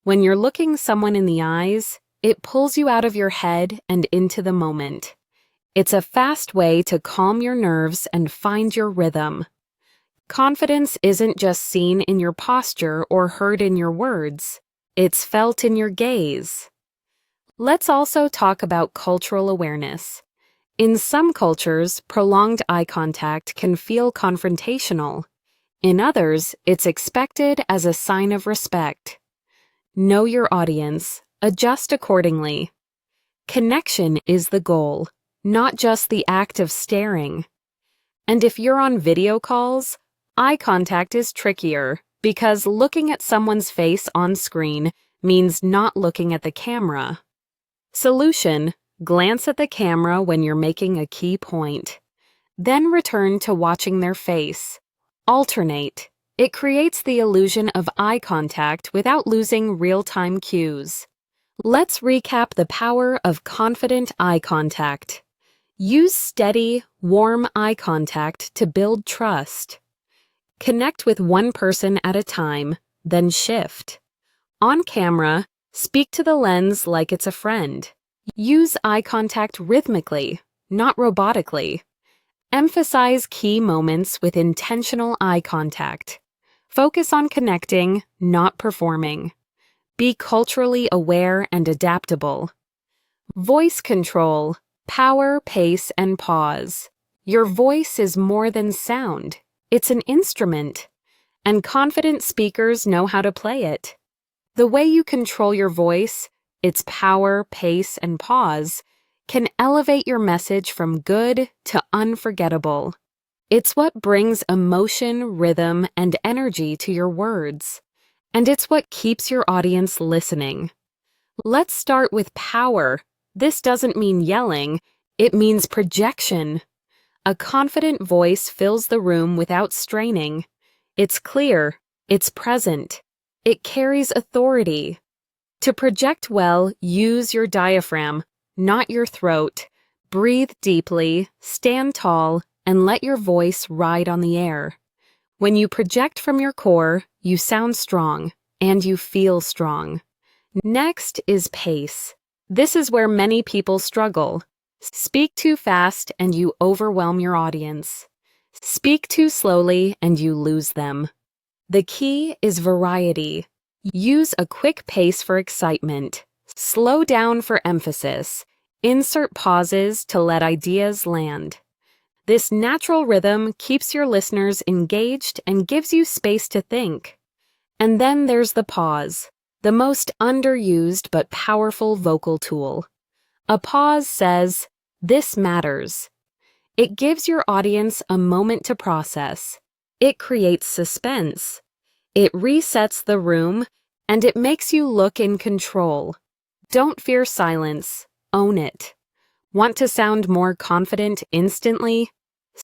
Speaker 1: When you're looking someone in the eyes, it pulls you out of your head and into the moment. It's a fast way to calm your nerves and find your rhythm. Confidence isn't just seen in your posture or heard in your words. It's felt in your gaze. Let's also talk about cultural awareness. In some cultures, prolonged eye contact can feel confrontational. In others, it's expected as a sign of respect. Know your audience. Adjust accordingly. Connection is the goal, not just the act of staring. And if you're on video calls, eye contact is trickier because looking at someone's face on screen means not looking at the camera. Solution: glance at the camera when you're making a key point. Then return to watching their face. Alternate. It creates the illusion of eye contact without losing real-time cues. Let's recap the power of confident eye contact. Use steady, warm eye contact to build trust. Connect with one person at a time, then shift. On camera, speak to the lens like it's a friend. Use eye contact rhythmically, not robotically. Emphasize key moments with intentional eye contact. Focus on connecting, not performing. Be culturally aware and adaptable. Voice control, power, pace, and pause. Your voice is more than sound. It's an instrument, and confident speakers know how to play it. The way you control your voice, its power, pace, and pause, can elevate your message from good to unforgettable. It's what brings emotion, rhythm, and energy to your words, and it's what keeps your audience listening. Let's start with power. This doesn't mean yelling, it means projection. A confident voice fills the room without straining. It's clear, it's present, it carries authority. To project well, use your diaphragm, not your throat. Breathe deeply, stand tall, and let your voice ride on the air. When you project from your core, you sound strong, and you feel strong. Next is pace. This is where many people struggle. Speak too fast and you overwhelm your audience. Speak too slowly and you lose them. The key is variety. Use a quick pace for excitement. Slow down for emphasis. Insert pauses to let ideas land. This natural rhythm keeps your listeners engaged and gives you space to think. And then there's the pause, the most underused but powerful vocal tool. A pause says, "This matters." It gives your audience a moment to process. It creates suspense. It resets the room, and it makes you look in control. Don't fear silence. Own it. Want to sound more confident instantly?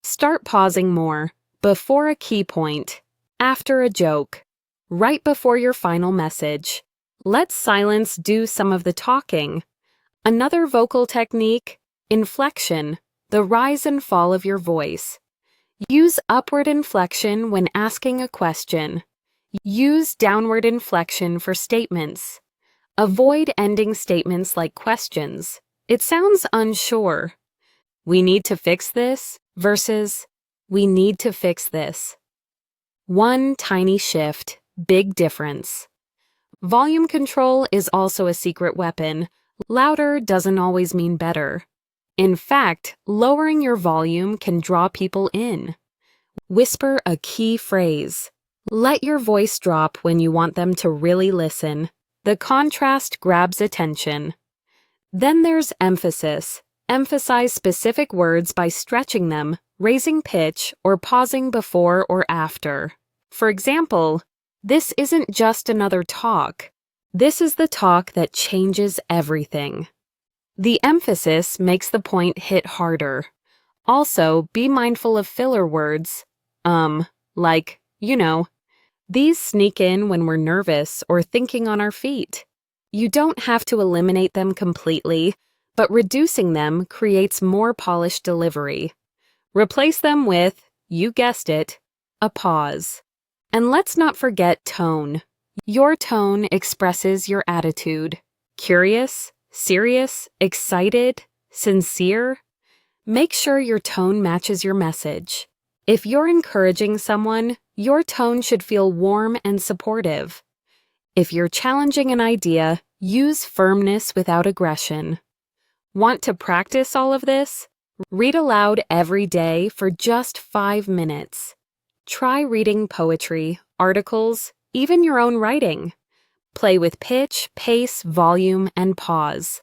Speaker 1: Start pausing more, before a key point, after a joke, right before your final message. Let silence do some of the talking. Another vocal technique, inflection, the rise and fall of your voice. Use upward inflection when asking a question. Use downward inflection for statements. Avoid ending statements like questions. It sounds unsure. "We need to fix this" versus "we need to fix this." One tiny shift, big difference. Volume control is also a secret weapon. Louder doesn't always mean better. In fact, lowering your volume can draw people in. Whisper a key phrase. Let your voice drop when you want them to really listen. The contrast grabs attention. Then there's emphasis. Emphasize specific words by stretching them, raising pitch, or pausing before or after. For example, this isn't just another talk. This is the talk that changes everything. The emphasis makes the point hit harder. Also, be mindful of filler words, like, These sneak in when we're nervous or thinking on our feet. You don't have to eliminate them completely, but reducing them creates more polished delivery. Replace them with, you guessed it, a pause. And let's not forget tone. Your tone expresses your attitude. Curious, serious, excited, sincere. Make sure your tone matches your message. If you're encouraging someone, your tone should feel warm and supportive. If you're challenging an idea, use firmness without aggression. Want to practice all of this? Read aloud every day for just 5 minutes. Try reading poetry, articles, even your own writing. Play with pitch, pace, volume, and pause.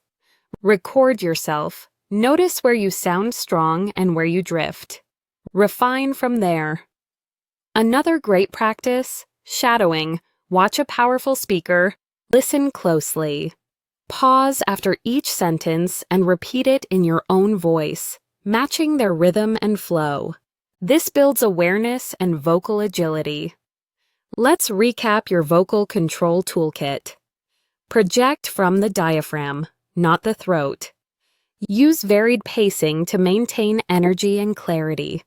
Speaker 1: Record yourself. Notice where you sound strong and where you drift. Refine from there. Another great practice, shadowing. Watch a powerful speaker. Listen closely. Pause after each sentence and repeat it in your own voice, matching their rhythm and flow. This builds awareness and vocal agility. Let's recap your vocal control toolkit. Project from the diaphragm, not the throat. Use varied pacing to maintain energy and clarity.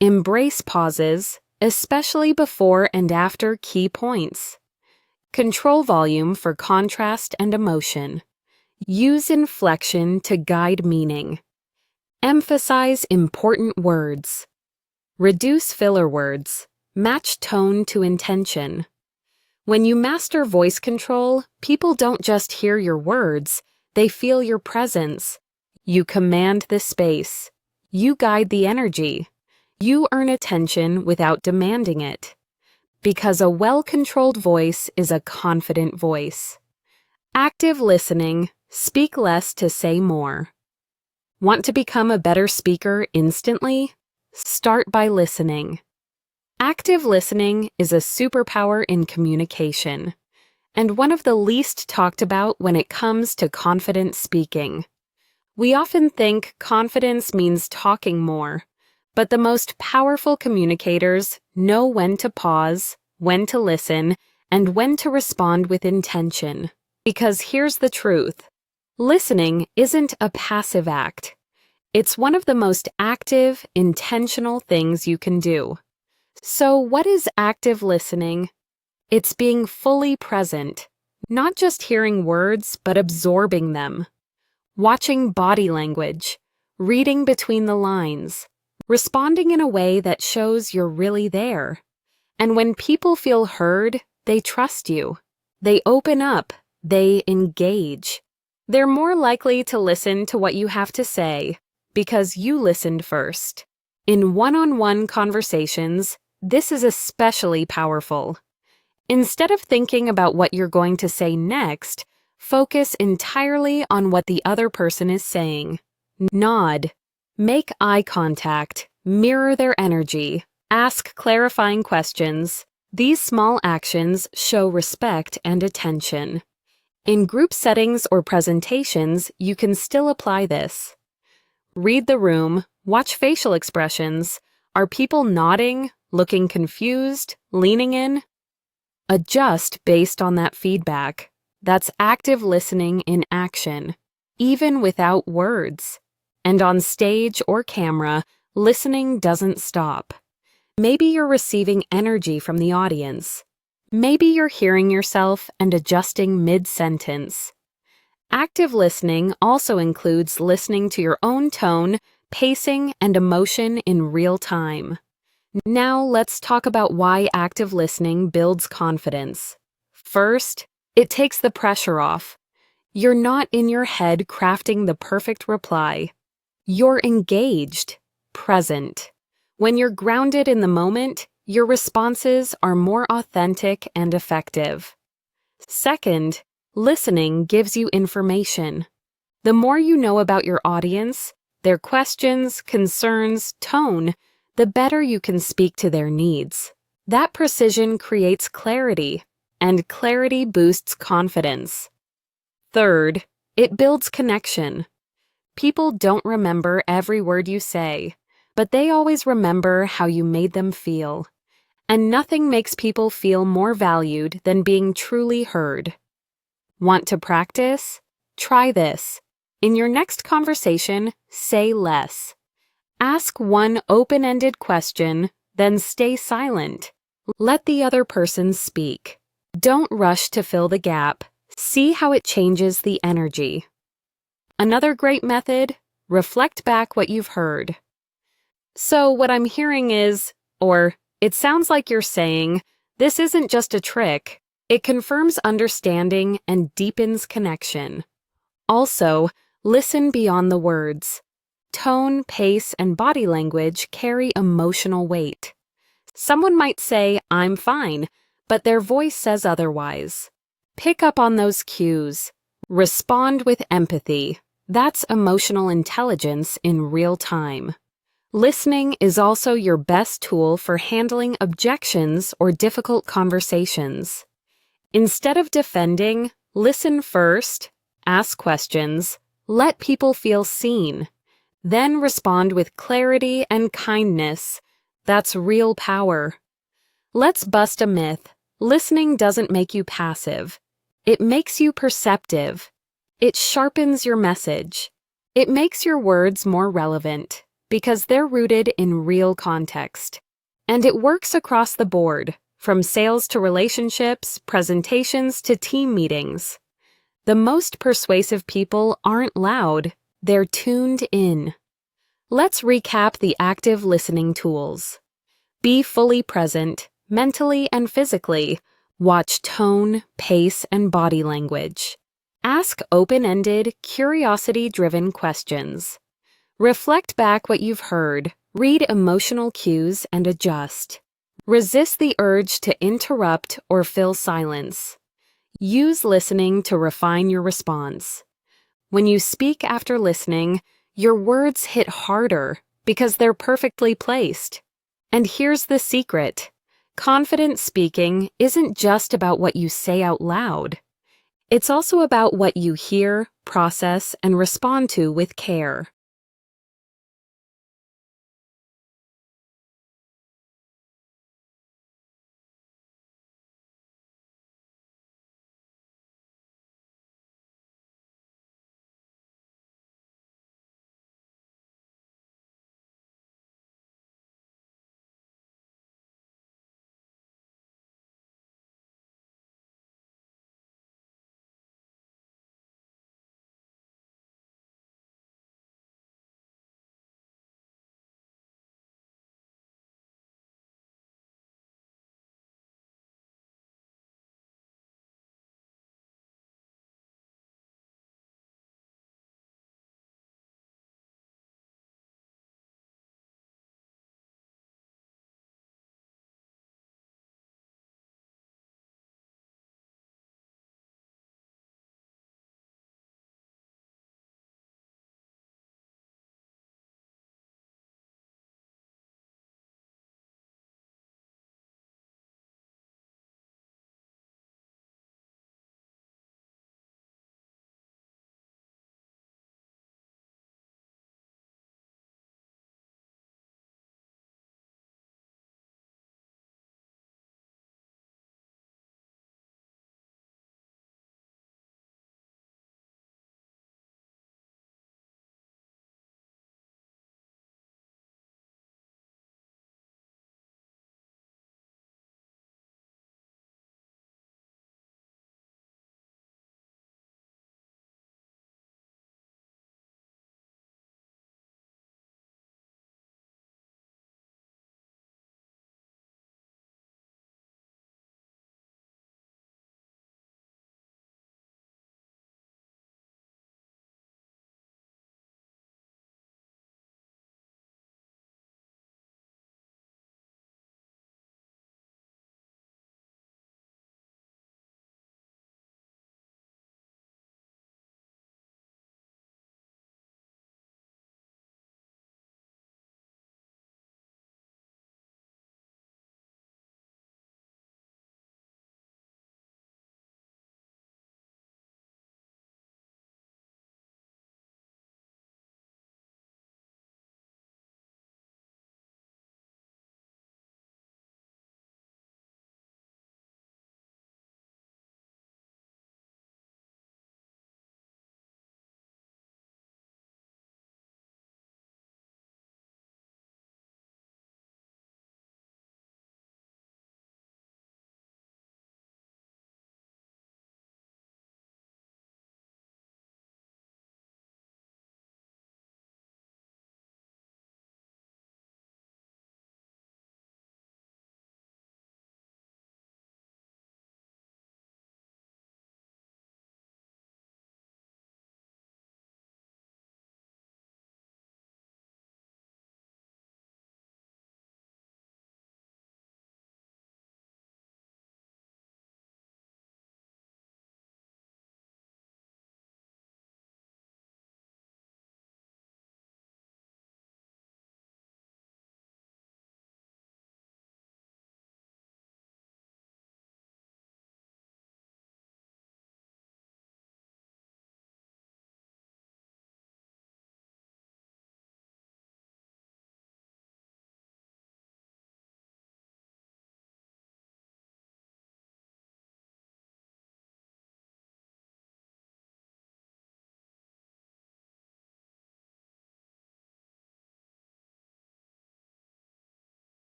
Speaker 1: Embrace pauses, especially before and after key points. Control volume for contrast and emotion. Use inflection to guide meaning. Emphasize important words. Reduce filler words. Match tone to intention. When you master voice control, people don't just hear your words, they feel your presence. You command the space. You guide the energy. You earn attention without demanding it. Because a well-controlled voice is a confident voice. Active listening, speak less to say more. Want to become a better speaker instantly? Start by listening. Active listening is a superpower in communication, and one of the least talked about when it comes to confident speaking. We often think confidence means talking more, but the most powerful communicators know when to pause, when to listen, and when to respond with intention. Because here's the truth. Listening isn't a passive act. It's one of the most active, intentional things you can do. So what is active listening? It's being fully present, not just hearing words, but absorbing them. Watching body language, reading between the lines, responding in a way that shows you're really there. And when people feel heard, they trust you. They open up, they engage. They're more likely to listen to what you have to say because you listened first. In one-on-one conversations, this is especially powerful. Instead of thinking about what you're going to say next, focus entirely on what the other person is saying. Nod. Make eye contact. Mirror their energy. Ask clarifying questions. These small actions show respect and attention. In group settings or presentations, you can still apply this. Read the room. Watch facial expressions. Are people nodding? Looking confused, leaning in? Adjust based on that feedback. That's active listening in action, even without words. And on stage or camera, listening doesn't stop. Maybe you're receiving energy from the audience. Maybe you're hearing yourself and adjusting mid-sentence. Active listening also includes listening to your own tone, pacing, and emotion in real time. Now let's talk about why active listening builds confidence. First, it takes the pressure off. You're not in your head crafting the perfect reply. You're engaged, present. When you're grounded in the moment, your responses are more authentic and effective. Second, listening gives you information. The more you know about your audience, their questions, concerns, tone, the better you can speak to their needs. That precision creates clarity, and clarity boosts confidence. Third, it builds connection. People don't remember every word you say, but they always remember how you made them feel. And nothing makes people feel more valued than being truly heard. Want to practice? Try this. In your next conversation, say less. Ask one open-ended question, then stay silent. Let the other person speak. Don't rush to fill the gap. See how it changes the energy. Another great method, reflect back what you've heard. So what I'm hearing is, or it sounds like you're saying, this isn't just a trick. It confirms understanding and deepens connection. Also, listen beyond the words. Tone, pace, and body language carry emotional weight. Someone might say, I'm fine, but their voice says otherwise. Pick up on those cues. Respond with empathy. That's emotional intelligence in real time. Listening is also your best tool for handling objections or difficult conversations. Instead of defending, listen first, ask questions, let people feel seen. Then respond with clarity and kindness. That's real power. Let's bust a myth. Listening doesn't make you passive. It makes you perceptive. It sharpens your message. It makes your words more relevant because they're rooted in real context. And it works across the board, from sales to relationships, presentations to team meetings. The most persuasive people aren't loud, they're tuned in. Let's recap the active listening tools. Be fully present, mentally and physically. Watch tone, pace, and body language. Ask open-ended, curiosity-driven questions. Reflect back what you've heard. Read emotional cues and adjust. Resist the urge to interrupt or fill silence. Use listening to refine your response. When you speak after listening, your words hit harder because they're perfectly placed. And here's the secret. Confident speaking isn't just about what you say out loud. It's also about what you hear, process, and respond to with care.